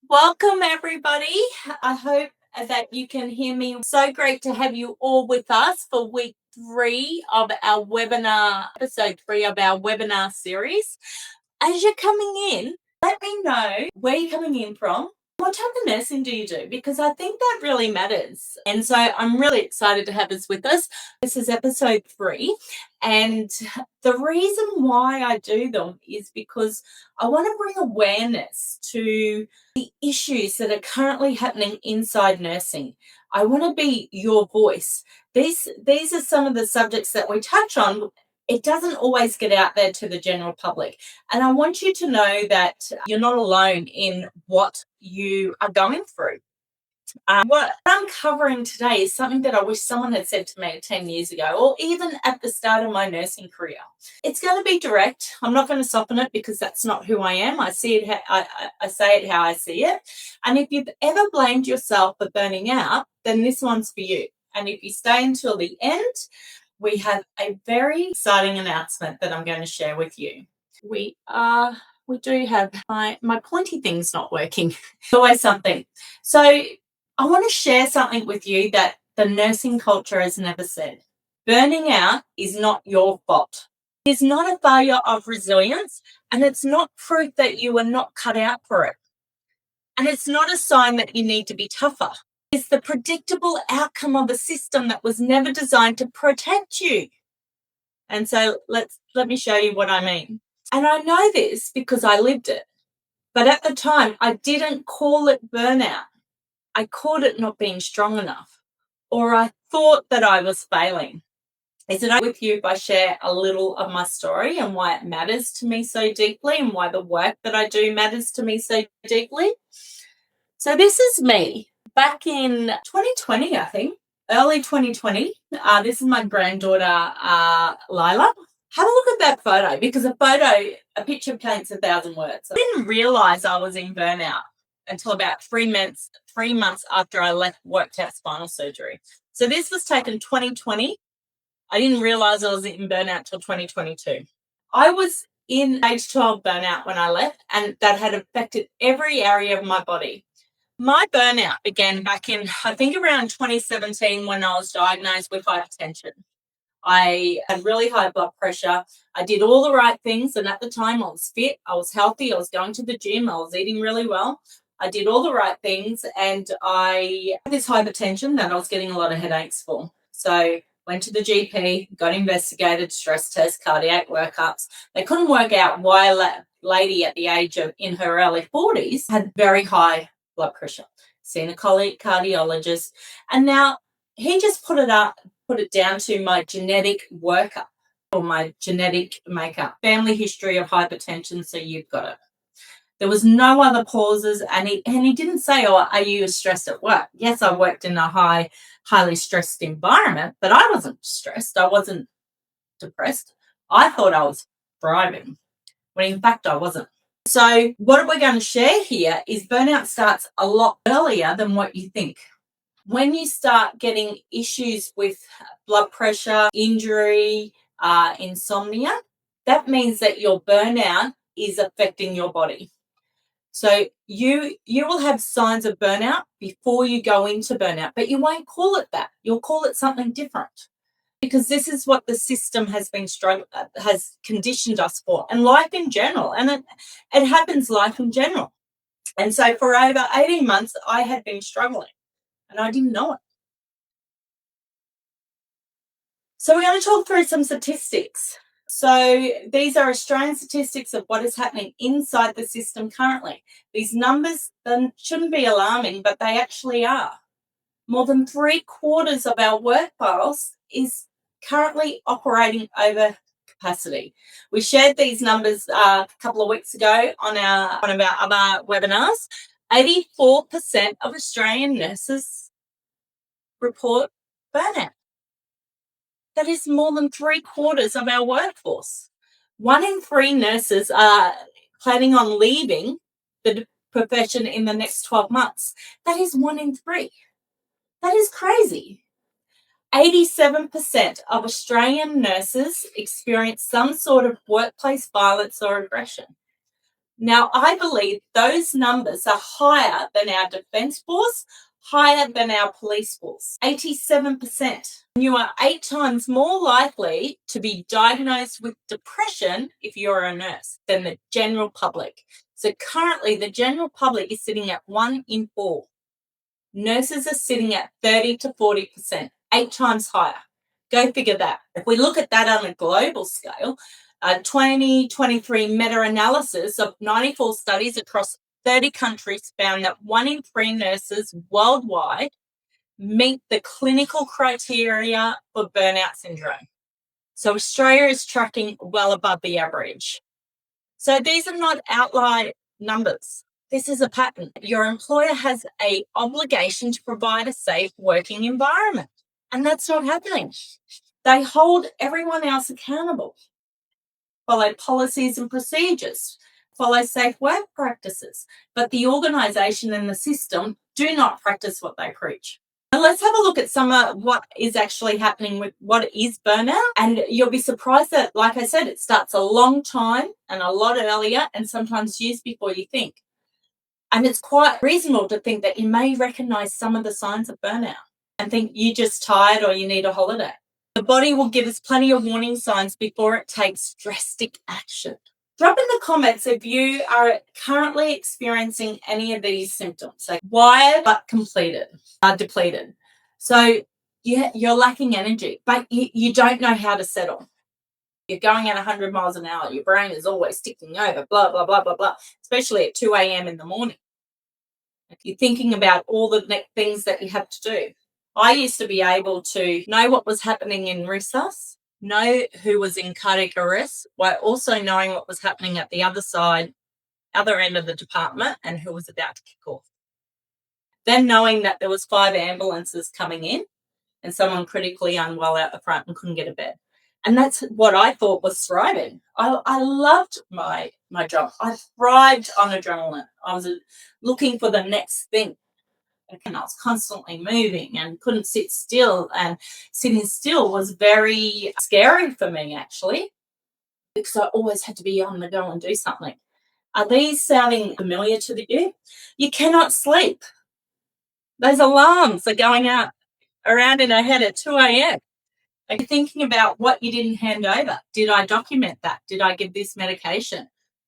Welcome, everybody. I hope that you can hear me. So great to have you all with us for week 3 of our webinar, episode 3 of our webinar series. As you're coming in, let me know where you're coming in from. What type of nursing do you do? Because I think that really matters. And so I'm really excited to have this with us. This is episode 3. And the reason why I do them is because I want to bring awareness to the issues that are currently happening inside nursing. I want to be your voice. These are some of the subjects that we touch on. It doesn't always get out there to the general public. And I want you to know that you're not alone in what you are going through. What I'm covering today is something that I wish someone had said to me 10 years ago, or even at the start of my nursing career. It's going to be direct. I'm not going to soften it because that's not who I am. I see it. I say it how I see it. And if you've ever blamed yourself for burning out, then this one's for you. And if you stay until the end, we have a very exciting announcement that I'm going to share with you. We do have my pointy thing's not working. It's always something. So I want to share something with you that the nursing culture has never said. Burning out is not your fault. It is not a failure of resilience, and it's not proof that you are not cut out for it. And it's not a sign that you need to be tougher. It's the predictable outcome of a system that was never designed to protect you. And so let me show you what I mean. And I know this because I lived it. But at the time, I didn't call it burnout. I called it not being strong enough, or I thought that I was failing. Is it okay with you if I share a little of my story and why it matters to me so deeply and why the work that I do matters to me so deeply? So this is me back in 2020, I think, early 2020. This is my granddaughter, Lila. Have a look at that photo because a picture paints 1,000 words. I didn't realise I was in burnout until about 3 months after I worked out spinal surgery. So this was taken 2020. I didn't realise I was in burnout till 2022. I was in age 12 burnout when I left, and that had affected every area of my body. My burnout began back in, I think, around 2017 when I was diagnosed with hypertension. I had really high blood pressure. I did all the right things, and at the time I was fit, I was healthy, I was going to the gym, I was eating really well. I did all the right things, and I had this hypertension that I was getting a lot of headaches for. So went to the GP, got investigated, stress test, cardiac workups. They couldn't work out why a lady at the age of in her early 40s had very high blood pressure. Seen a cardiologist, and now he just put it down to my genetic workup or my genetic makeup, family history of hypertension, so you've got it. There was no other causes, and he didn't say, "Oh, are you stressed at work?" Yes, I worked in a highly stressed environment, but I wasn't stressed. I wasn't depressed. I thought I was thriving, when in fact I wasn't. So what we're going to share here is burnout starts a lot earlier than what you think. When you start getting issues with blood pressure, injury, insomnia, that means that your burnout is affecting your body. So you will have signs of burnout before you go into burnout, but you won't call it that. You'll call it something different because this is what the system has conditioned us for, and life in general. And it happens life in general. And so for over 18 months, I had been struggling and I didn't know it. So we're going to talk through some statistics. So these are Australian statistics of what is happening inside the system currently. These numbers shouldn't be alarming, but they actually are. More than 3/4 of our workforce is currently operating over capacity. We shared these numbers a couple of weeks ago on one of our other webinars. 84% of Australian nurses report burnout. That is more than 3/4 of our workforce. 1 in 3 nurses are planning on leaving the profession in the next 12 months. That is 1 in 3. That is crazy. 87% of Australian nurses experience some sort of workplace violence or aggression. Now, I believe those numbers are higher than our defence force, higher than our police force, 87%. You are 8 times more likely to be diagnosed with depression if you're a nurse than the general public. So currently, the general public is sitting at 1 in 4. Nurses are sitting at 30 to 40%, 8 times higher. Go figure that. If we look at that on a global scale, a 2023 meta-analysis of 94 studies across 30 countries found that 1 in 3 nurses worldwide meet the clinical criteria for burnout syndrome. So Australia is tracking well above the average. So these are not outlier numbers. This is a pattern. Your employer has an obligation to provide a safe working environment, and that's not happening. They hold everyone else accountable. Follow policies and procedures, follow safe work practices, but the organisation and the system do not practice what they preach. Now let's have a look at some of what is actually happening with what is burnout. And you'll be surprised that, like I said, it starts a long time and a lot earlier and sometimes years before you think. And it's quite reasonable to think that you may recognise some of the signs of burnout and think you're just tired or you need a holiday. The body will give us plenty of warning signs before it takes drastic action. Drop in the comments if you are currently experiencing any of these symptoms. Like wired but depleted. So you're lacking energy, but you don't know how to settle. You're going at 100 miles an hour. Your brain is always ticking over, blah, blah, blah, blah, blah, especially at 2 a.m. in the morning. You're thinking about all the things that you have to do. I used to be able to know what was happening in resus, know who was in cardiac arrest, while also knowing what was happening at the other end of the department and who was about to kick off. Then knowing that there was 5 ambulances coming in and someone critically unwell out the front and couldn't get a bed. And that's what I thought was thriving. I loved my job. I thrived on adrenaline. I was looking for the next thing. And I was constantly moving and couldn't sit still. And sitting still was very scary for me, actually, because I always had to be on the go and do something. Are these sounding familiar to you? You cannot sleep. Those alarms are going out around in our head at 2 a.m. Are you thinking about what you didn't hand over? Did I document that? Did I give this medication?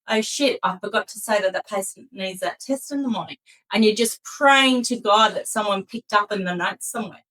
Oh shit, I forgot to say that patient needs that test in the morning. And you're just praying to God that someone picked up in the notes somewhere.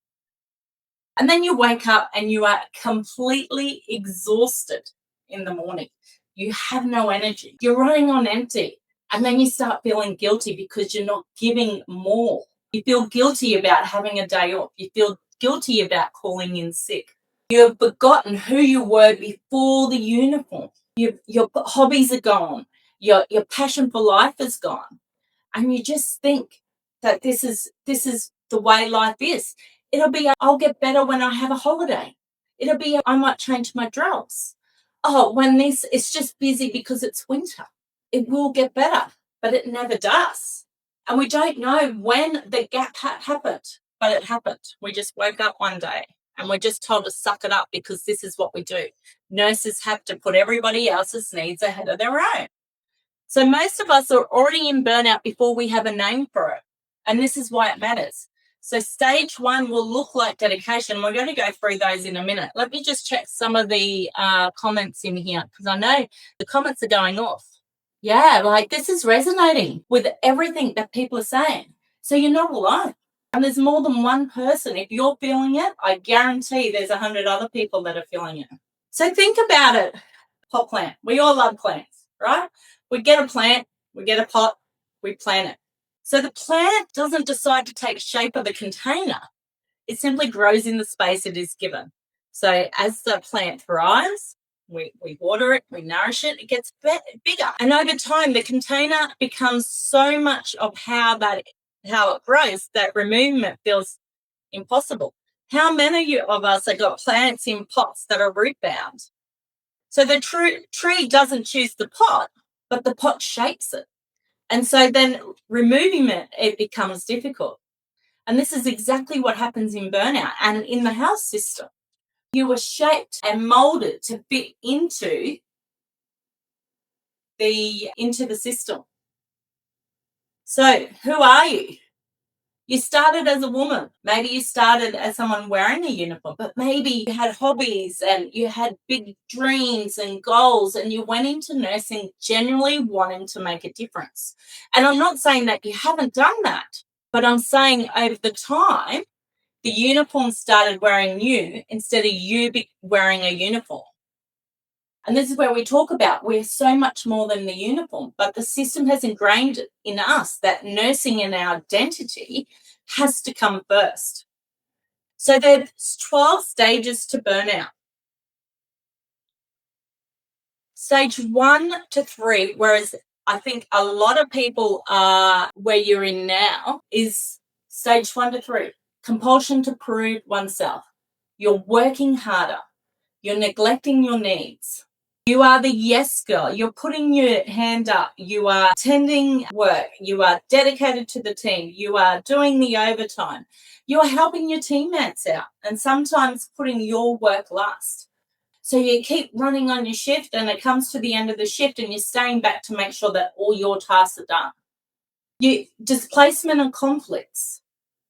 And then you wake up and you are completely exhausted in the morning. You have no energy. You're running on empty. And then you start feeling guilty because you're not giving more. You feel guilty about having a day off. You feel guilty about calling in sick. You have forgotten who you were before the uniform. Your hobbies are gone. Your passion for life is gone. And you just think that this is the way life is. It'll be, I'll get better when I have a holiday. It'll be, I might change my drugs. Oh, it's just busy because it's winter. It will get better, but it never does. And we don't know when the gap happened, but it happened. We just woke up one day and we're just told to suck it up because this is what we do. Nurses have to put everybody else's needs ahead of their own. So most of us are already in burnout before we have a name for it. And this is why it matters. So stage 1 will look like dedication. We're going to go through those in a minute. Let me just check some of the comments in here because I know the comments are going off. Yeah, like this is resonating with everything that people are saying. So you're not alone. And there's more than one person. If you're feeling it, I guarantee there's 100 other people that are feeling it. So think about it. Pot plant. We all love plants, right? We get a plant, we get a pot, we plant it. So the plant doesn't decide to take shape of the container. It simply grows in the space it is given. So as the plant thrives, we water it, we nourish it, it gets bigger. And over time, the container becomes so much of how it grows that removing it feels impossible. How many of us have got plants in pots that are root bound? So the tree doesn't choose the pot, but the pot shapes it. And so then removing it becomes difficult. And this is exactly what happens in burnout and in the house system. You were shaped and molded to fit into into the system. So who are you? You started as a woman. Maybe you started as someone wearing a uniform, but maybe you had hobbies and you had big dreams and goals, and you went into nursing genuinely wanting to make a difference. And I'm not saying that you haven't done that, but I'm saying over the time, the uniform started wearing you instead of you wearing a uniform. And this is where we talk about we're so much more than the uniform, but the system has ingrained in us that nursing and our identity has to come first. So there's 12 stages to burnout. Stage 1 to 3, whereas I think a lot of people are where you're in now, is stage 1 to 3. Compulsion to prove oneself. You're working harder. You're neglecting your needs. You are the yes girl. You're putting your hand up. You are attending work. You are dedicated to the team. You are doing the overtime. You are helping your teammates out and sometimes putting your work last. So you keep running on your shift and it comes to the end of the shift and you're staying back to make sure that all your tasks are done. Displacement and conflicts.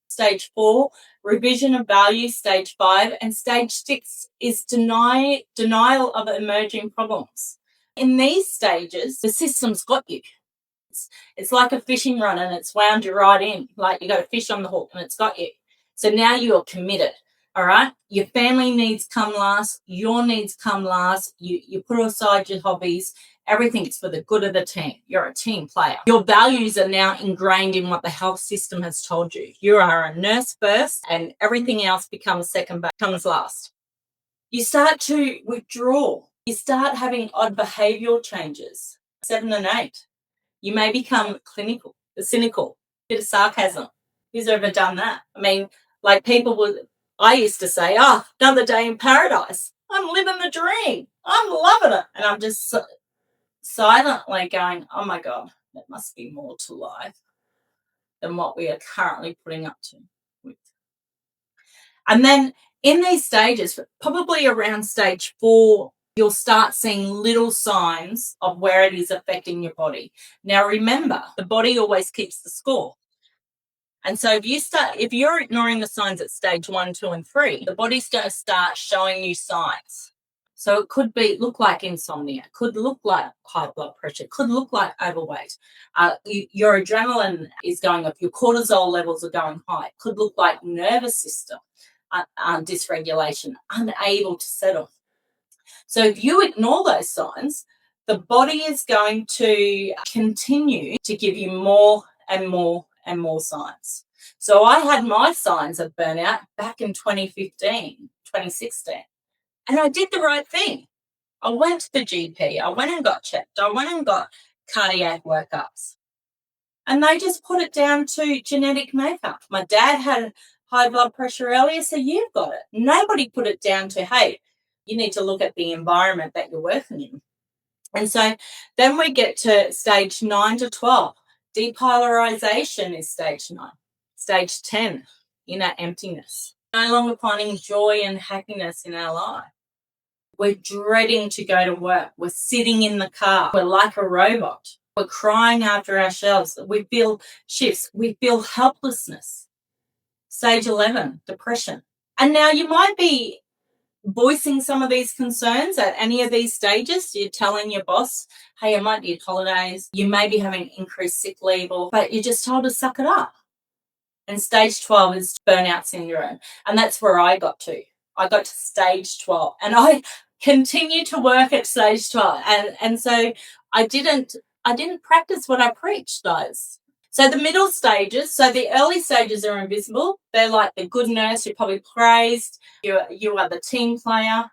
Stage 4, revision of values, stage 5, and stage 6 is denial of emerging problems. In these stages, the system's got you. It's like a fishing rod and it's wound you right in, like you got a fish on the hook and it's got you. So now you're committed, all right? Your family needs come last, your needs come last, you put aside your hobbies, everything's for the good of the team. You're a team player. Your values are now ingrained in what the health system has told you. You are a nurse first and everything else becomes comes last. You start to withdraw. You start having odd behavioural changes. 7 and 8. You may become cynical, bit of sarcasm. Who's ever done that? I mean, like I used to say, oh, another day in paradise. I'm living the dream. I'm loving it. And I'm just silently going, oh my God, there must be more to life than what we are currently putting up to. And then in these stages, probably around stage 4, you'll start seeing little signs of where it is affecting your body. Now, remember, the body always keeps the score. And so if you're ignoring the signs at stage 1, 2, and 3, the body's going to start showing you signs. So it could look like insomnia, could look like high blood pressure, could look like overweight. Your adrenaline is going up, your cortisol levels are going high. It could look like nervous system dysregulation, unable to settle. So if you ignore those signs, the body is going to continue to give you more and more and more signs. So I had my signs of burnout back in 2015, 2016, and I did the right thing. I went to the GP, I went and got checked, I went and got cardiac workups, and they just put it down to genetic makeup. My dad had high blood pressure earlier, so you've got it. Nobody put it down to, hey, you need to look at the environment that you're working in. And so then we get to stage 9 to 12. Depolarization is stage 9. Stage 10, inner emptiness. No longer finding joy and happiness in our life. We're dreading to go to work. We're sitting in the car. We're like a robot. We're crying after ourselves. We feel shifts. We feel helplessness. Stage 11, depression. And now you might be voicing some of these concerns at any of these stages. You're telling your boss, hey, I might need holidays. You may be having increased sick leave, but you're just told to suck it up. And stage 12 is burnout syndrome. And that's where I got to. I got to stage 12. And I continue to work at stage 12. And so I didn't practice what I preached, guys. So the middle stages, so the early stages are invisible. They're like the good nurse who probably praised. You are the team player.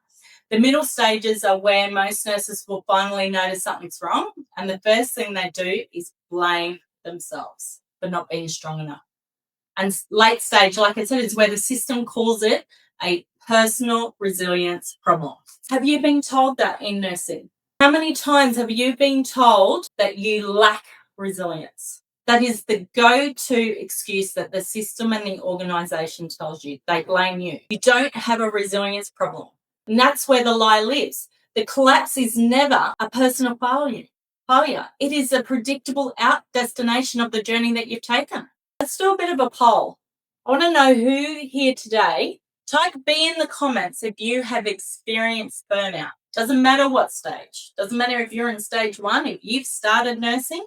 The middle stages are where most nurses will finally notice something's wrong. And the first thing they do is blame themselves for not being strong enough. And late stage, like I said, is where the system calls it a personal resilience problem. Have you been told that in nursing? How many times have you been told that you lack resilience? That is the go-to excuse that the system and the organisation tells you. They blame you. You don't have a resilience problem. And that's where the lie lives. The collapse is never a personal failure. failure. It is a predictable out destination of the journey that you've taken. Let's do a bit of a poll. I want to know who here today. Type B in the comments if you have experienced burnout. Doesn't matter what stage. Doesn't matter if you're in stage 1, if you've started nursing,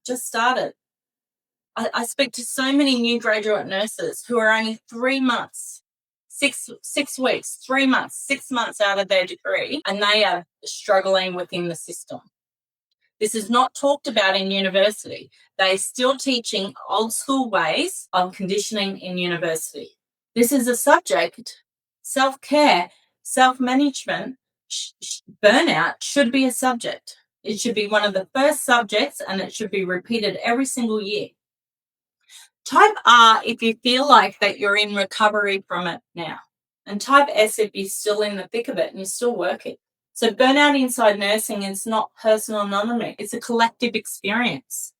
just started. I speak to so many new graduate nurses who are only 3 months, six weeks, 3 months, 6 months out of their degree, and they are struggling within the system. This is not talked about in university. They're still teaching old school ways of conditioning in university. This is a subject. Self-care, self-management, burnout should be a subject. It should be one of the first subjects, and it should be repeated every single year. Type R if you feel like that you're in recovery from it now. And type S if you're still in the thick of it and you're still working. So burnout inside nursing is not personal anonymity. It's a collective experience.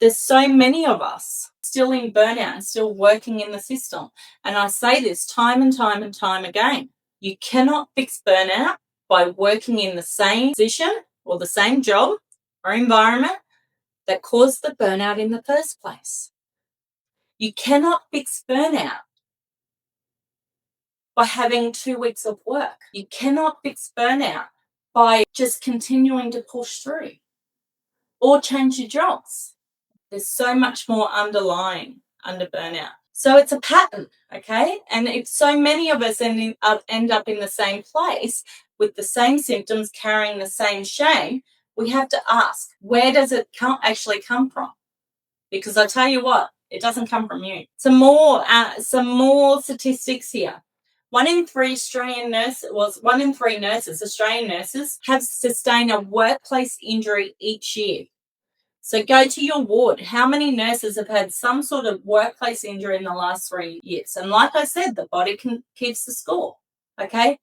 There's so many of us still in burnout and still working in the system. And I say this time and time and time again. You cannot fix burnout by working in the same position or the same job or environment that caused the burnout in the first place. You cannot fix burnout by having 2 weeks of work. You cannot fix burnout by just continuing to push through or change your jobs. There's so much more underlying under burnout. So it's a pattern, okay? And if so many of us end up in the same place with the same symptoms, carrying the same shame, we have to ask, where does it actually come from? Because I tell you what, it doesn't come from you. Some more statistics here. 1 in 3 Australian nurses have sustained a workplace injury each year. So go to your ward. How many nurses have had some sort of workplace injury in the last 3 years? And like I said, the body keeps the score, okay?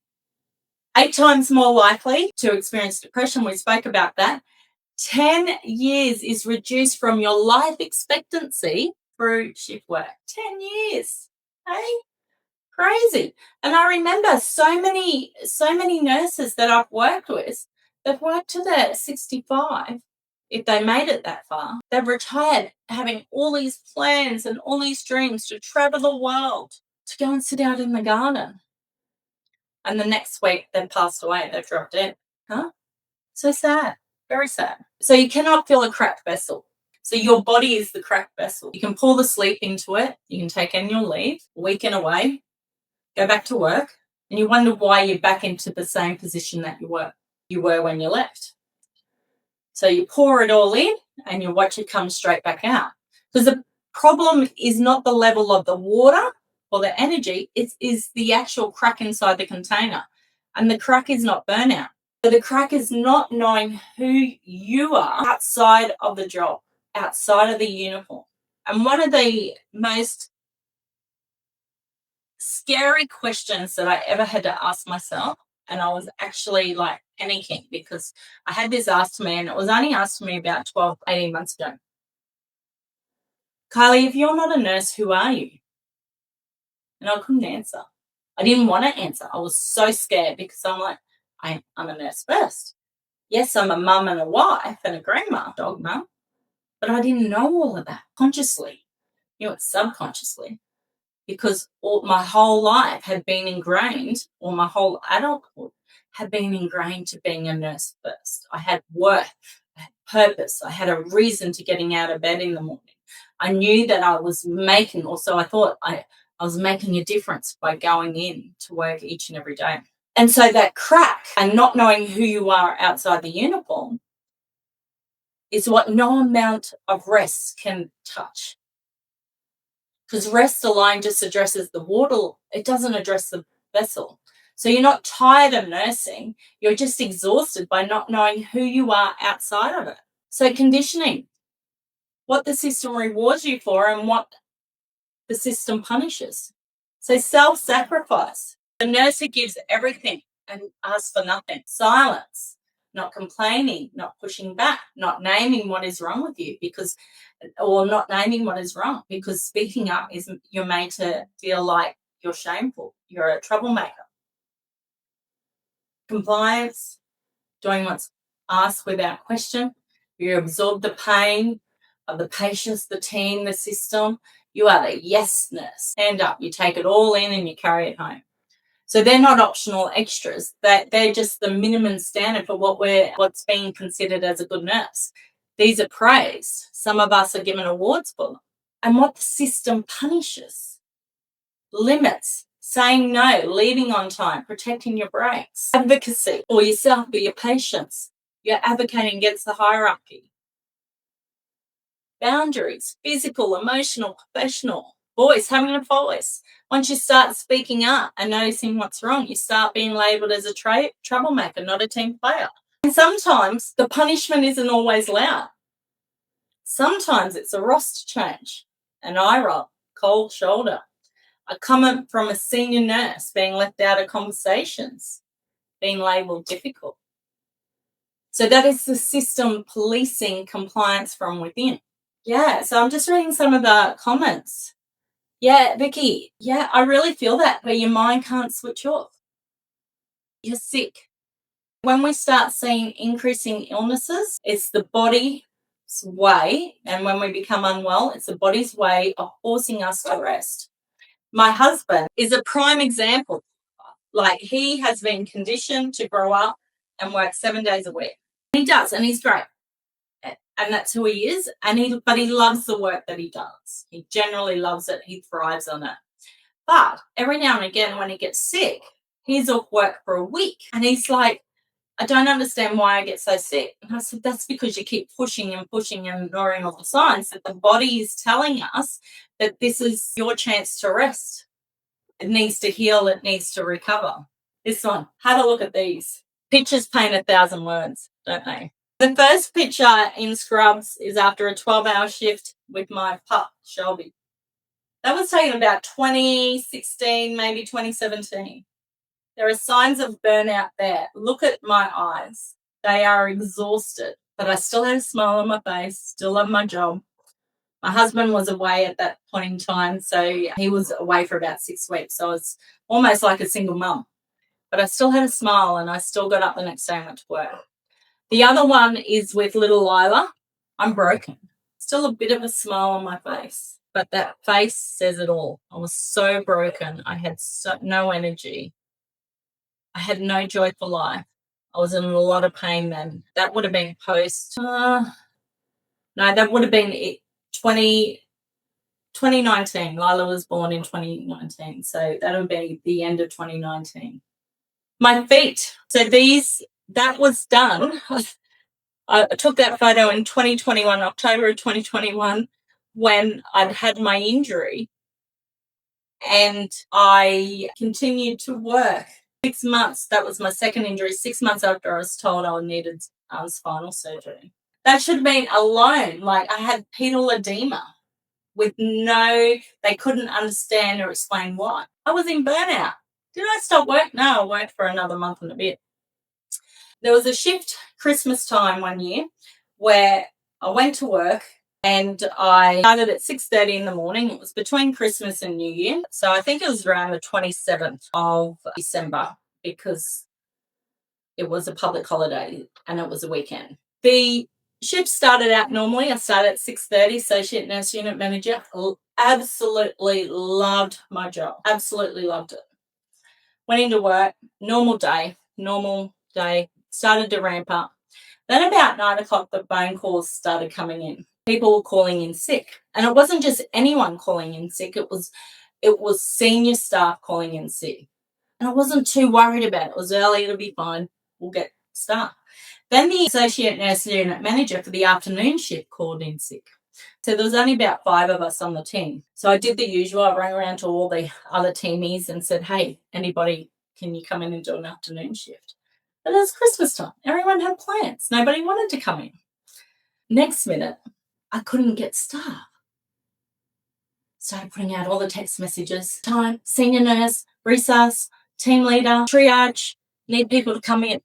8 times more likely to experience depression. We spoke about that. 10 years is reduced from your life expectancy through shift work. 10 years, hey? Crazy. And I remember so many nurses that I've worked with that worked to their 65, if they made it that far. They've retired having all these plans and all these dreams to travel the world, to go and sit out in the garden. And the next week they've passed away, they've dropped dead. Huh? So sad. Very sad. So you cannot fill a cracked vessel. So your body is the cracked vessel. You can pour the sleep into it. You can take annual leave, a weekend away, go back to work, and you wonder why you're back into the same position that you were when you left. So you pour it all in and you watch it come straight back out. Because the problem is not the level of the water or the energy, it is the actual crack inside the container. And the crack is not burnout. So the crack is not knowing who you are outside of the job, outside of the uniform. And one of the most scary questions that I ever had to ask myself, and I was actually like panicking because I had this asked to me, and it was only asked to me about 12, 18 months ago. Kylie, if you're not a nurse, who are you? And I couldn't answer. I didn't want to answer. I was so scared because I'm like, I'm a nurse first. Yes, I'm a mum and a wife and a grandma, dog mum, but I didn't know all of that consciously. You know, it's subconsciously, because my whole life had been ingrained, or my whole adulthood had been ingrained to being a nurse first. I had work, I had purpose, I had a reason to getting out of bed in the morning. I knew that I was making, also I thought I was making a difference by going in to work each and every day. And so that crack and not knowing who you are outside the uniform is what no amount of rest can touch. Because rest alone just addresses the water, it doesn't address the vessel. So you're not tired of nursing, you're just exhausted by not knowing who you are outside of it. So conditioning, what the system rewards you for and what the system punishes. So self-sacrifice, the nurse who gives everything and asks for nothing. Silence, not complaining, not pushing back, not naming what is wrong with you, or not naming what is wrong, because speaking up isn't, you're made to feel like you're shameful, you're a troublemaker. Compliance, doing what's asked without question. You absorb the pain of the patients, the team, the system. You are the yes nurse. Hand up. You take it all in and you carry it home. So they're not optional extras. They're just the minimum standard for what's being considered as a good nurse. These are praised. Some of us are given awards for them. And what the system punishes, limits, saying no, leaving on time, protecting your breaks, advocacy for yourself, for your patients. You're advocating against the hierarchy. Boundaries, physical, emotional, professional, voice, having a voice. Once you start speaking up and noticing what's wrong, you start being labelled as a troublemaker, not a team player. And sometimes the punishment isn't always loud. Sometimes it's a roster change, an eye roll, cold shoulder, a comment from a senior nurse being left out of conversations, being labelled difficult. So that is the system policing compliance from within. Yeah, so I'm just reading some of the comments. Yeah, Vicky, yeah, I really feel that, where your mind can't switch off. You're sick. When we start seeing increasing illnesses, it's the body's way, and when we become unwell, it's the body's way of forcing us to rest. My husband is a prime example. Like, he has been conditioned to grow up and work 7 days a week. He does, and he's great. And that's who he is. But he loves the work that he does. He generally loves it. He thrives on it. But every now and again, when he gets sick, he's off work for a week. And he's like, I don't understand why I get so sick. And I said, that's because you keep pushing and pushing and ignoring all the signs that the body is telling us that this is your chance to rest. It needs to heal. It needs to recover. This one, have a look at these. Pictures paint 1,000 words, don't they? The first picture in Scrubs is after a 12-hour shift with my pup, Shelby. That was taken about 2016, maybe 2017. There are signs of burnout there. Look at my eyes. They are exhausted, but I still had a smile on my face, still love my job. My husband was away at that point in time, so he was away for about 6 weeks. So it's almost like a single mum. But I still had a smile and I still got up the next day and went to work. The other one is with little Lila. I'm broken. Still a bit of a smile on my face, but that face says it all. I was so broken. I had no energy. I had no joy for life. I was in a lot of pain then. That would have been that would have been 2019. Lila was born in 2019, so that would be the end of 2019. My feet. So that was done. I took that photo in 2021, October of 2021, when I'd had my injury, and I continued to work. 6 months, that was my second injury, 6 months after I was told I needed spinal surgery. That should have been alone. Like, I had pedal edema with they couldn't understand or explain why. I was in burnout. Did I stop work? No, I worked for another month and a bit. There was a shift Christmas time one year where I went to work and I started at 6:30 in the morning. It was between Christmas and New Year. So I think it was around the 27th of December because it was a public holiday and it was a weekend. The shift started out normally. I started at 6:30, associate nurse unit manager. Absolutely loved my job. Absolutely loved it. Went into work, normal day, started to ramp up. Then about 9 o'clock, the phone calls started coming in. People were calling in sick. And it wasn't just anyone calling in sick. It was senior staff calling in sick. And I wasn't too worried about it. It was early, it'll be fine. We'll get staff. Then the associate nurse unit manager for the afternoon shift called in sick. So there was only about 5 of us on the team. So I did the usual. I rang around to all the other teamies and said, hey, anybody, can you come in and do an afternoon shift? But it was Christmas time. Everyone had plans. Nobody wanted to come in. Next minute, I couldn't get staff. Started putting out all the text messages. Time, senior nurse, resus, team leader, triage, need people to come in.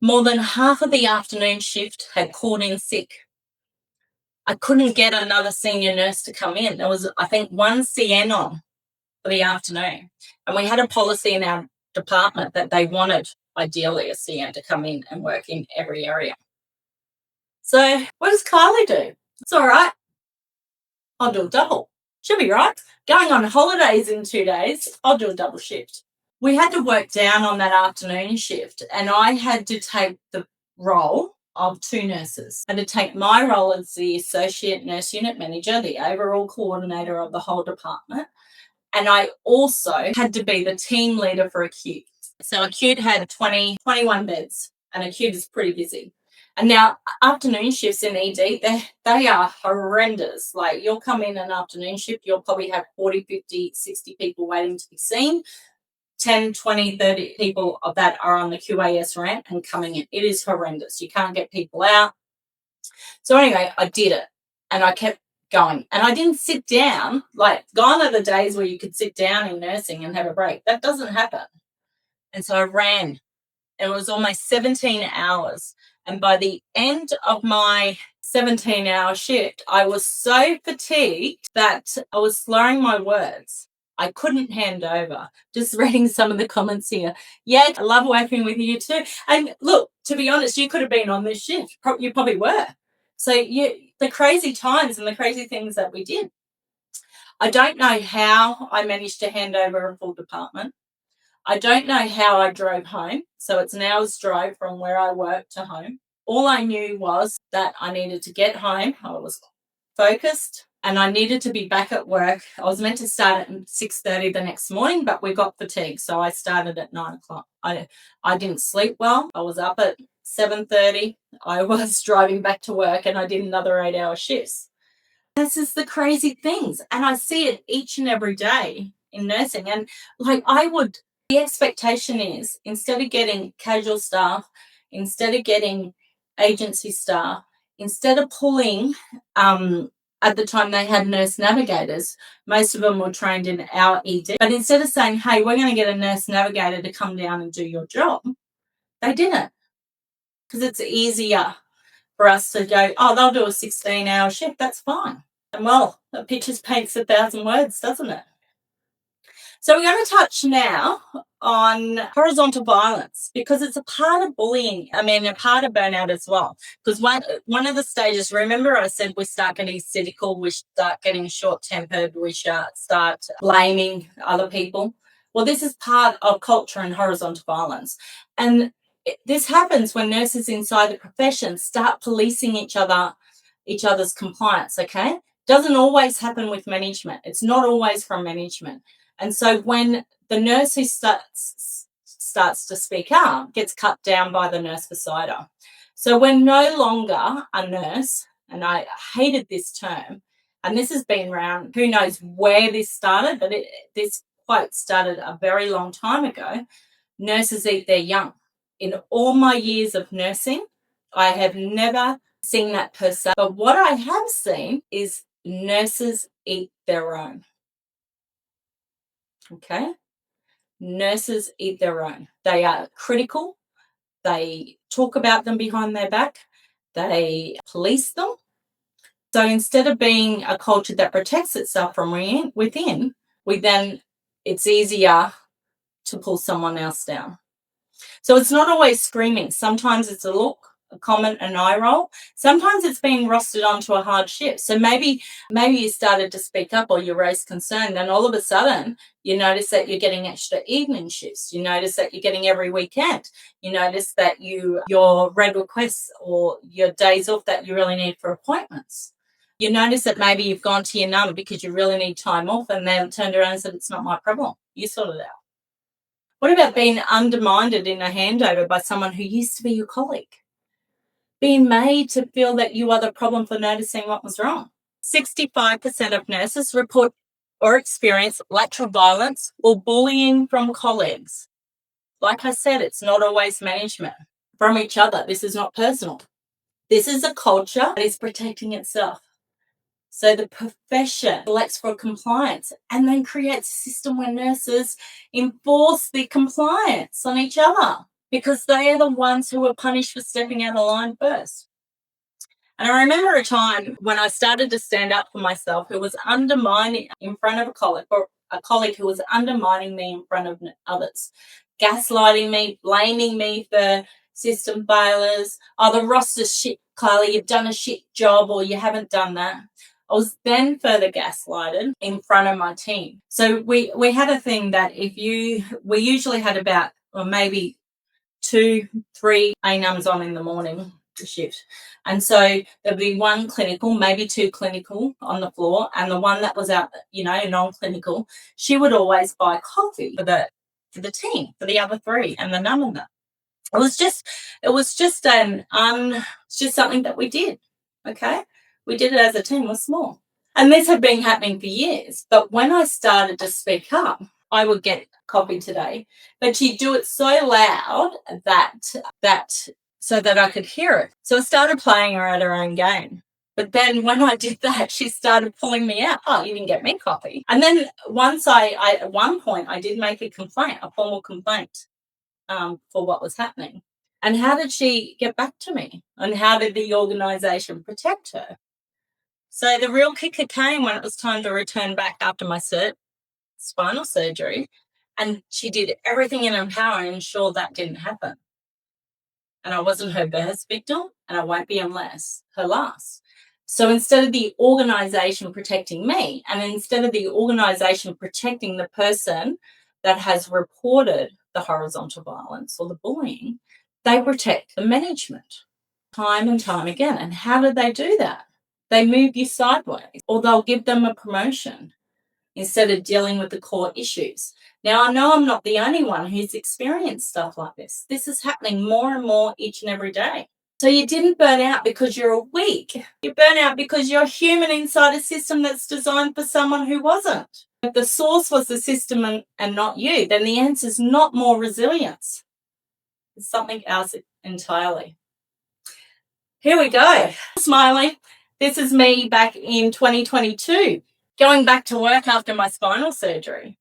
More than half of the afternoon shift had called in sick. I couldn't get another senior nurse to come in. There was, I think, one CN on for the afternoon. And we had a policy in our department that they wanted, ideally, a CN to come in and work in every area. So what does Kylie do? It's all right. I'll do a double. She'll be right. Going on holidays in 2 days, I'll do a double shift. We had to work down on that afternoon shift, and I had to take the role of 2 nurses. I had to take my role as the associate nurse unit manager, the overall coordinator of the whole department, and I also had to be the team leader for acute. So acute had 21 beds, and acute is pretty busy. And now afternoon shifts in ED, they are horrendous. Like, you'll come in an afternoon shift, you'll probably have 40, 50, 60 people waiting to be seen. 10, 20, 30 people of that are on the QAS ramp and coming in. It is horrendous. You can't get people out. So anyway, I did it, and I kept going. And I didn't sit down. Like, gone are the days where you could sit down in nursing and have a break. That doesn't happen. And so I ran. It was almost 17 hours. And by the end of my 17-hour shift, I was so fatigued that I was slurring my words. I couldn't hand over. Just reading some of the comments here. Yeah, I love working with you too. And look, to be honest, you could have been on this shift. You probably were. So the crazy times and the crazy things that we did. I don't know how I managed to hand over a full department. I don't know how I drove home. So it's an hour's drive from where I work to home. All I knew was that I needed to get home. I was focused and I needed to be back at work. I was meant to start at 6:30 the next morning, but we got fatigued. So I started at 9 o'clock. I didn't sleep well. I was up at 7:30. I was driving back to work and I did another 8-hour shifts. This is the crazy things. And I see it each and every day in nursing. And the expectation is, instead of getting casual staff, instead of getting agency staff, instead of pulling, at the time they had nurse navigators, most of them were trained in our ED, but instead of saying, hey, we're going to get a nurse navigator to come down and do your job, they didn't, because it's easier for us to go, oh, they'll do a 16-hour shift, that's fine. And well, a picture paints 1,000 words, doesn't it? So we're going to touch now on horizontal violence, because it's a part of bullying. I mean, a part of burnout as well. Because one of the stages, remember I said we start getting cynical, we start getting short-tempered, we start blaming other people. Well, this is part of culture and horizontal violence. And this happens when nurses inside the profession start policing each other's compliance, okay? Doesn't always happen with management. It's not always from management. And so when the nurse who starts to speak up gets cut down by the nurse beside her. So we're no longer a nurse, and I hated this term, and this has been around, who knows where this started, but this quote started a very long time ago. Nurses eat their young. In all my years of nursing, I have never seen that per se. But what I have seen is nurses eat their own. Okay? Nurses eat their own. They are critical. They talk about them behind their back. They police them. So instead of being a culture that protects itself from within, it's easier to pull someone else down. So it's not always screaming. Sometimes it's a look, a comment, an eye roll. Sometimes it's being rostered onto a hard shift. So maybe you started to speak up or you raised concern, and all of a sudden you notice that you're getting extra evening shifts. You notice that you're getting every weekend. You notice that your red requests or your days off that you really need for appointments. You notice that maybe you've gone to your number because you really need time off, and then turned around and said, it's not my problem. You sort it out. What about being undermined in a handover by someone who used to be your colleague? Being made to feel that you are the problem for noticing what was wrong. 65% of nurses report or experience lateral violence or bullying from colleagues. Like I said, it's not always management. From each other. This is not personal. This is a culture that is protecting itself. So the profession elects for compliance and then creates a system where nurses enforce the compliance on each other, because they are the ones who were punished for stepping out of line first. And I remember a time when I started to stand up for myself, who was undermining in front of a colleague who was undermining me in front of others, gaslighting me, blaming me for system failures. Oh, the roster's shit, Kylie, you've done a shit job or you haven't done that. I was then further gaslighted in front of my team. So we had a thing that we usually had about, or maybe 2, 3 A-nums on in the morning shift. And so there'd be one clinical, maybe 2 clinical on the floor, and the one that was out, non-clinical, she would always buy coffee for the team, for the other 3, and the none of them. It was just something that we did. Okay. We did it as a team, we're small. And this had been happening for years. But when I started to speak up, I would get coffee today, but she'd do it so loud that so that I could hear it. So I started playing her at her own game. But then when I did that, she started pulling me out. Oh, you didn't get me coffee. And then once at one point, I did make a formal complaint for what was happening. And how did she get back to me? And how did the organisation protect her? So the real kicker came when it was time to return back after my spinal surgery, and she did everything in her power to ensure that didn't happen. And I wasn't her first victim, and I won't be unless her last. So instead of the organisation protecting me, and instead of the organisation protecting the person that has reported the horizontal violence or the bullying, they protect the management time and time again. And how do they do that? They move you sideways, or they'll give them a promotion instead of dealing with the core issues. Now, I know I'm not the only one who's experienced stuff like this. This is happening more and more each and every day. So you didn't burn out because you're weak. You burn out because you're human inside a system that's designed for someone who wasn't. If the source was the system and not you, then the answer is not more resilience. It's something else entirely. Here we go. Smiling. This is me back in 2022, going back to work after my spinal surgery.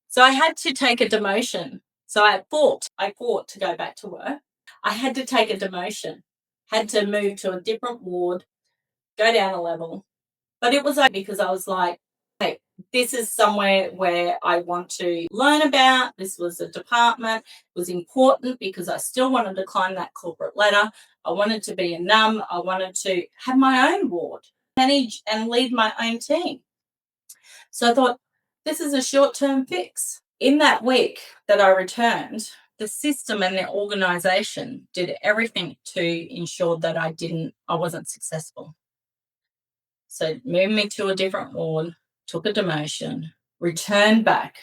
So I had to take a demotion. So I fought to go back to work. I had to take a demotion, had to move to a different ward, go down a level. But it was okay because I was like, hey, this is somewhere where I want to learn about. This was a department. It was important because I still wanted to climb that corporate ladder. I wanted to be a num. I wanted to have my own ward, manage and lead my own team. So I thought, this is a short-term fix. In that week that I returned, the system and the organisation did everything to ensure that I wasn't successful. So moved me to a different ward, took a demotion, returned back,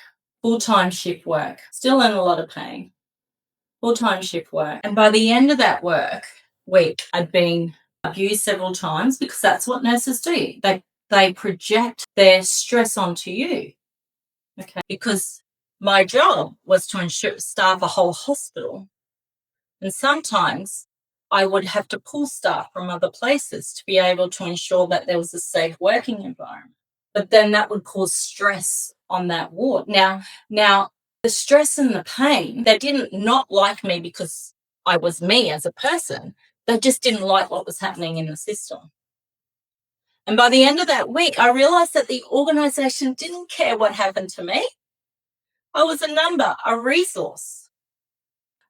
full-time shift work, still in a lot of pain, full-time shift work. And by the end of that week, I'd been abused several times because that's what nurses do. They project their stress onto you. Okay. Because my job was to staff a whole hospital. And sometimes I would have to pull staff from other places to be able to ensure that there was a safe working environment. But then that would cause stress on that ward. Now the stress and the pain, they didn't not like me because I was me as a person. They just didn't like what was happening in the system. And by the end of that week, I realized that the organisation didn't care what happened to me. I was a number, a resource.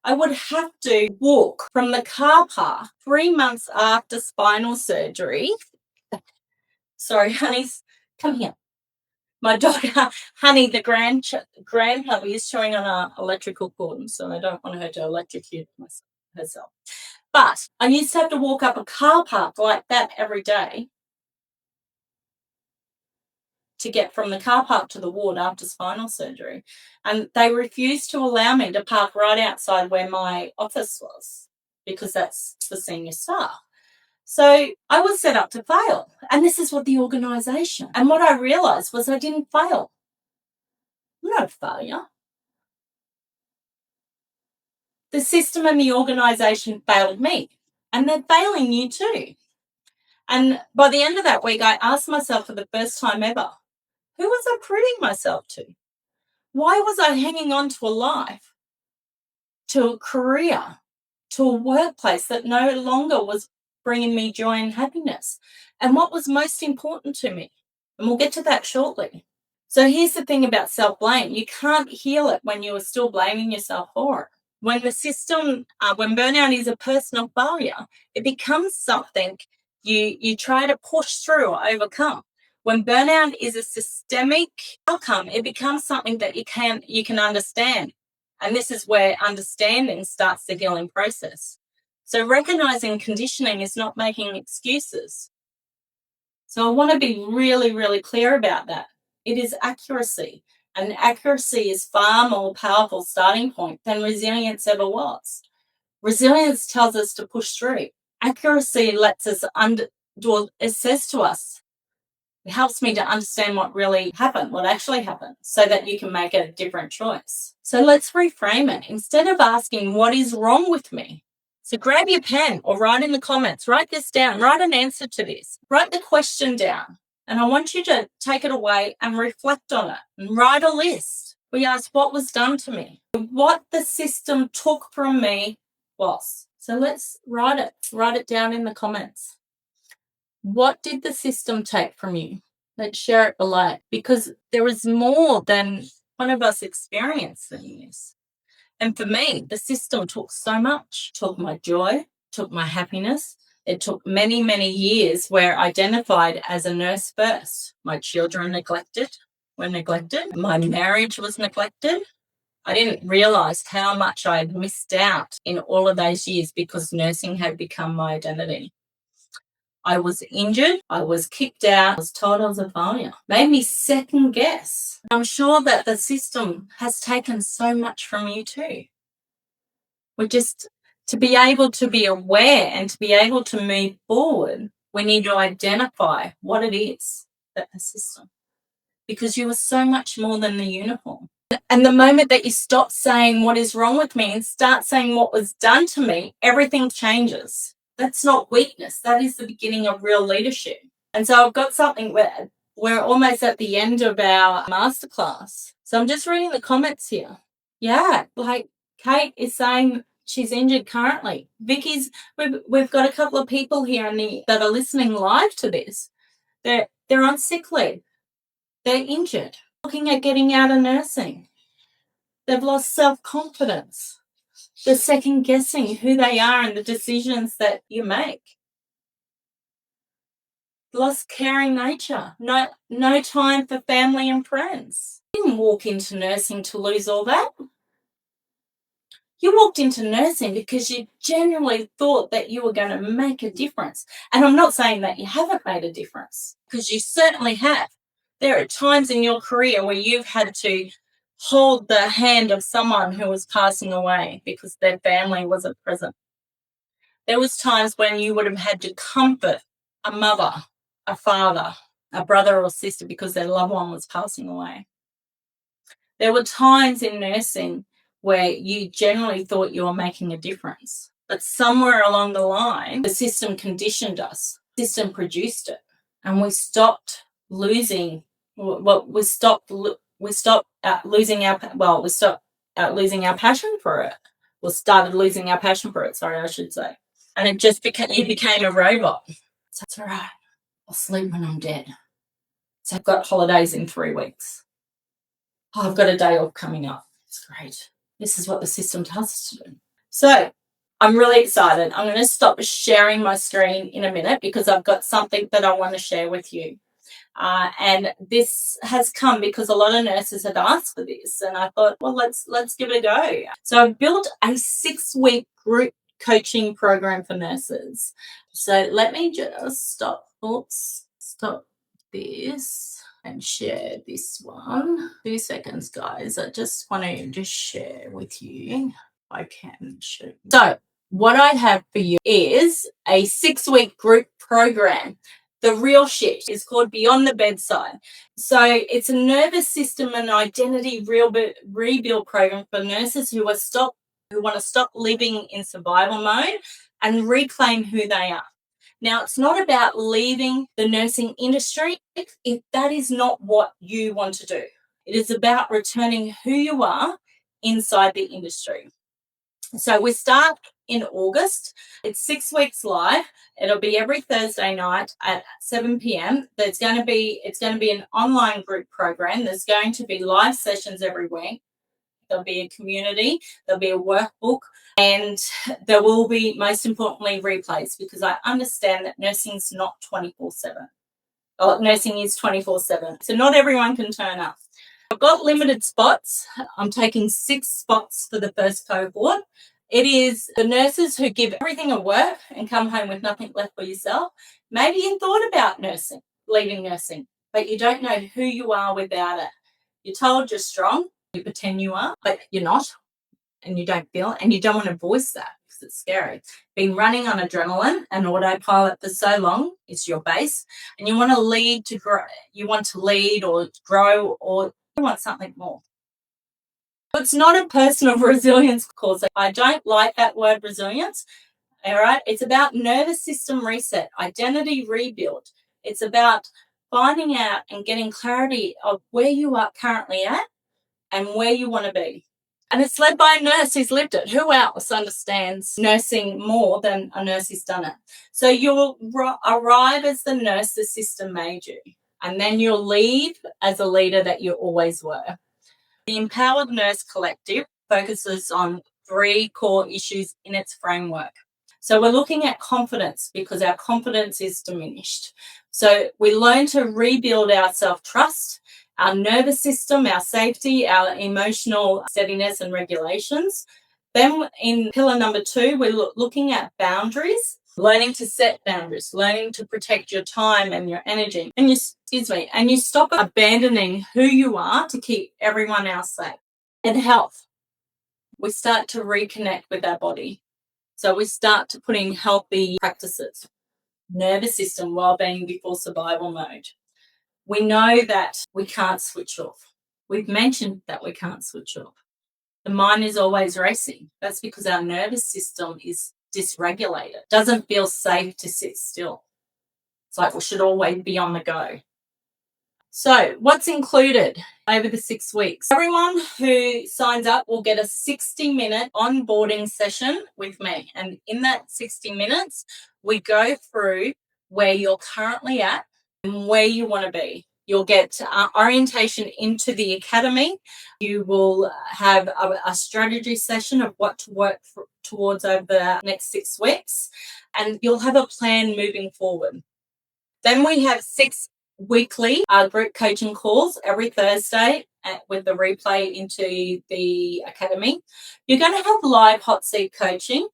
I would have to walk from the car park 3 months after spinal surgery. Sorry, honeys, come here. My dog, Honey, the grandpuppy, is chewing on an electrical cord, so I don't want her to electrocute herself. But I used to have to walk up a car park like that every day to get from the car park to the ward after spinal surgery. And they refused to allow me to park right outside where my office was because that's the senior staff. So I was set up to fail. And this is what the organisation. And what I realised was I didn't fail. I'm not a failure. The system and the organisation failed me. And they're failing you too. And by the end of that week, I asked myself for the first time ever, who was I proving myself to? Why was I hanging on to a life, to a career, to a workplace that no longer was bringing me joy and happiness? And what was most important to me? And we'll get to that shortly. So here's the thing about self-blame. You can't heal it when you are still blaming yourself for it. When the system, when burnout is a personal failure, it becomes something you try to push through or overcome. When burnout is a systemic outcome, it becomes something that you can understand. And this is where understanding starts the healing process. So recognizing conditioning is not making excuses. So I want to be really, really clear about that. It is accuracy. And accuracy is far more powerful starting point than resilience ever was. Resilience tells us to push through. Accuracy lets us it says to us, it helps me to understand what really happened, what actually happened, so that you can make a different choice. So let's reframe it. Instead of asking, what is wrong with me? So grab your pen or write in the comments, write this down, write an answer to this, write the question down. And I want you to take it away and reflect on it and write a list. We ask, what was done to me? What the system took from me was. So let's write it down in the comments. What did the system take from you? Let's share it below, because there is more than one of us experiencing this. And for me, the system took so much. It took my joy, took my happiness. It took many, many years where I identified as a nurse first. My children were neglected. My marriage was neglected. I didn't realize how much I had missed out in all of those years because nursing had become my identity. I was injured, I was kicked out, I was told I was a failure. Made me second guess. I'm sure that the system has taken so much from you too. We're just, to be able to be aware and to be able to move forward, we need to identify what it is that the system, because you are so much more than the uniform. And the moment that you stop saying what is wrong with me and start saying what was done to me, everything changes. That's not weakness. That is the beginning of real leadership. And so I've got something where we're almost at the end of our masterclass. So I'm just reading the comments here. Yeah, like Kate is saying she's injured currently. We've got a couple of people here that are listening live to this. They're on sick leave. They're injured. Looking at getting out of nursing. They've lost self-confidence. They're second-guessing who they are and the decisions that you make. Lost caring nature. No time for family and friends. You didn't walk into nursing to lose all that. You walked into nursing because you genuinely thought that you were going to make a difference. And I'm not saying that you haven't made a difference, because you certainly have. There are times in your career where you've had to hold the hand of someone who was passing away because their family wasn't present. There was times when you would have had to comfort a mother, a father, a brother or sister because their loved one was passing away. There were times in nursing where you generally thought you were making a difference. But somewhere along the line, the system conditioned us. The system produced it. And we stopped losing losing our passion for it. Or started losing our passion for it, I should say. And it just became a robot. So it's all right. I'll sleep when I'm dead. So I've got holidays in 3 weeks. Oh, I've got a day off coming up. It's great. This is what the system tells us to do. So I'm really excited. I'm going to stop sharing my screen in a minute because I've got something that I want to share with you. And this has come because a lot of nurses had asked for this, and I thought, well, let's give it a go. So I've built a 6-week group coaching program for nurses. So let me just stop this and share this one. 2 seconds, guys. I just want to just share with you. I can share. So what I have for you is a 6-week group program. The real shit is called Beyond the Bedside. So it's a nervous system and identity rebuild program for nurses who want to stop living in survival mode and reclaim who they are. Now, it's not about leaving the nursing industry if that is not what you want to do. It is about returning who you are inside the industry. So we start in August. It's 6 weeks live. It'll be every Thursday night at 7 p.m. It's going to be an online group program. There's going to be live sessions every week. there'll be a community, there'll be a workbook, and there will be, most importantly, replays, because I understand that nursing's not 24/7. Oh, nursing is 24/7. So not everyone can turn up. I've got limited spots. I'm taking 6 spots for the first cohort. It is the nurses who give everything at work and come home with nothing left for yourself. Maybe you thought about nursing, leaving nursing, but you don't know who you are without it. You're told you're strong, you pretend you are, but you're not, and you don't feel, and you don't want to voice that because it's scary. Been running on adrenaline and autopilot for so long, it's your base, and you want to lead to grow. You want to lead or grow, or you want something more. It's not a personal resilience course. I don't like that word resilience. All right. It's about nervous system reset, identity rebuild. It's about finding out and getting clarity of where you are currently at and where you want to be. And it's led by a nurse who's lived it. Who else understands nursing more than a nurse who's done it? So you'll arrive as the nurse the system made you, and then you'll leave as a leader that you always were. The Empowered Nurse Collective focuses on 3 core issues in its framework. So we're looking at confidence, because our confidence is diminished. So we learn to rebuild our self-trust, our nervous system, our safety, our emotional steadiness and regulations. Then in pillar number 2, we're looking at boundaries, learning to set boundaries, learning to protect your time and your energy. And you stop abandoning who you are to keep everyone else safe. And health. We start to reconnect with our body. So we start to put in healthy practices. Nervous system, well-being before survival mode. We know that we can't switch off. We've mentioned that we can't switch off. The mind is always racing. That's because our nervous system is dysregulated. It doesn't feel safe to sit still. It's like we should always be on the go. So what's included over the 6 weeks? Everyone who signs up will get a 60-minute onboarding session with me. And in that 60 minutes, we go through where you're currently at and where you want to be. You'll get orientation into the academy. You will have a strategy session of what to work towards over the next 6 weeks. And you'll have a plan moving forward. Then we have 6 weekly group coaching calls every Thursday with the replay into the academy. You're going to have live hot seat coaching.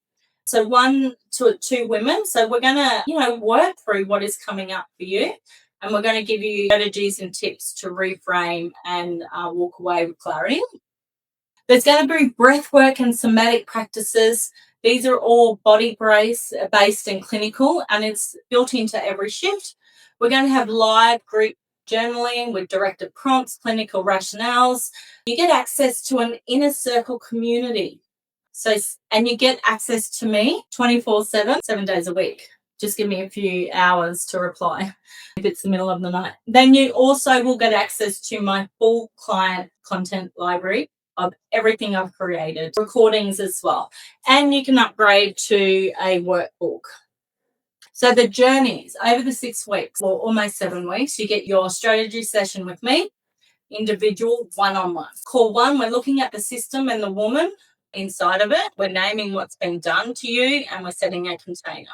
So 1 to 2 women. So we're going to, work through what is coming up for you. And we're going to give you strategies and tips to reframe and walk away with clarity. There's going to be breath work and somatic practices. These are all body-based and clinical, and it's built into every shift. We're going to have live group journaling with directed prompts, clinical rationales. You get access to an inner circle community. And you get access to me 24/7, 7 days a week. Just give me a few hours to reply if it's the middle of the night. Then you also will get access to my full client content library of everything I've created, recordings as well. And you can upgrade to a workbook. So the journeys over the 6 weeks, or almost 7 weeks, you get your strategy session with me, individual, one-on-one. Call 1, we're looking at the system and the woman inside of it. We're naming what's been done to you, and we're setting a container.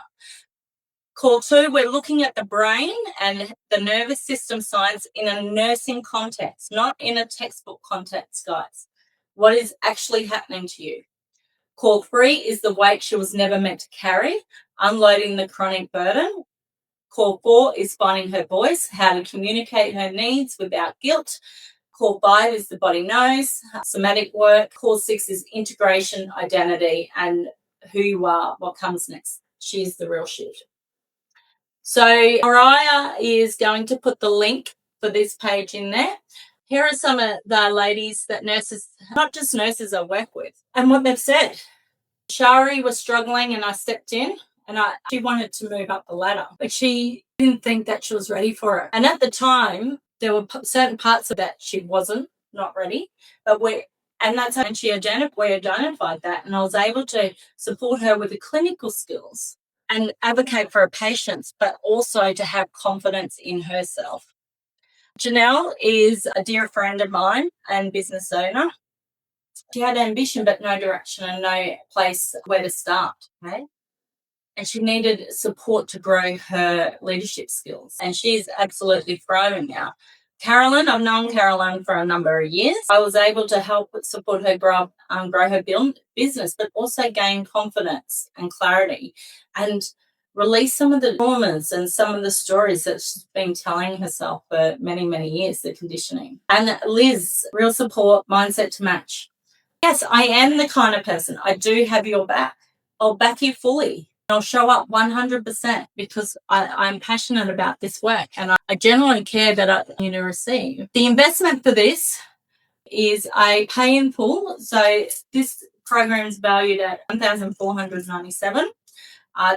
Call 2, we're looking at the brain and the nervous system science in a nursing context, not in a textbook context, guys. What is actually happening to you? Call 3 is the weight she was never meant to carry, unloading the chronic burden. Call 4 is finding her voice, how to communicate her needs without guilt. Call 5 is the body knows, somatic work. Call 6 is integration, identity, and who you are, what comes next. She's the real shit. So Mariah is going to put the link for this page in there. Here are some of the ladies that nurses, not just nurses, I work with, and what they've said. Shari was struggling and I stepped in, and she wanted to move up the ladder, but she didn't think that she was ready for it. And at the time, there were certain parts of that she wasn't, not ready, and that's how we identified that, and I was able to support her with the clinical skills and advocate for her patients, but also to have confidence in herself. Janelle is a dear friend of mine and business owner. She had ambition but no direction and no place where to start. Okay. And she needed support to grow her leadership skills. And she's absolutely thriving now. Carolyn, I've known Carolyn for a number of years. I was able to help support her grow her business, but also gain confidence and clarity and release some of the traumas and some of the stories that she's been telling herself for many, many years, the conditioning. And Liz, real support, mindset to match. Yes, I am the kind of person, I do have your back. I'll back you fully. I'll show up 100% because I'm passionate about this work and I genuinely care that I want you to receive. The investment for this is a pay in full. So this program is valued at $1,497.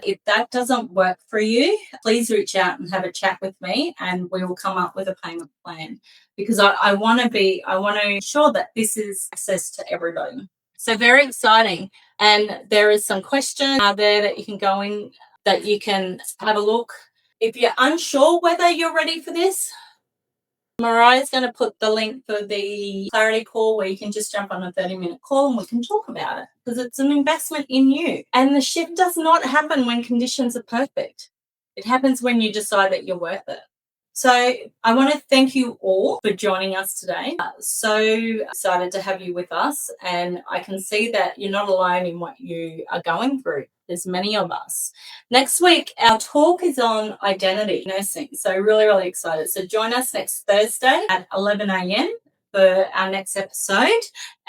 If that doesn't work for you, please reach out and have a chat with me and we will come up with a payment plan because I want to ensure that this is access to everybody. So very exciting. And there is some questions out there that you can go in, that you can have a look. If you're unsure whether you're ready for this, Mariah's going to put the link for the clarity call where you can just jump on a 30-minute call and we can talk about it because it's an investment in you. And the shift does not happen when conditions are perfect. It happens when you decide that you're worth it. So I want to thank you all for joining us today. So excited to have you with us. And I can see that you're not alone in what you are going through. There's many of us. Next week, our talk is on identity nursing. So really, really excited. So join us next Thursday at 11 a.m. for our next episode.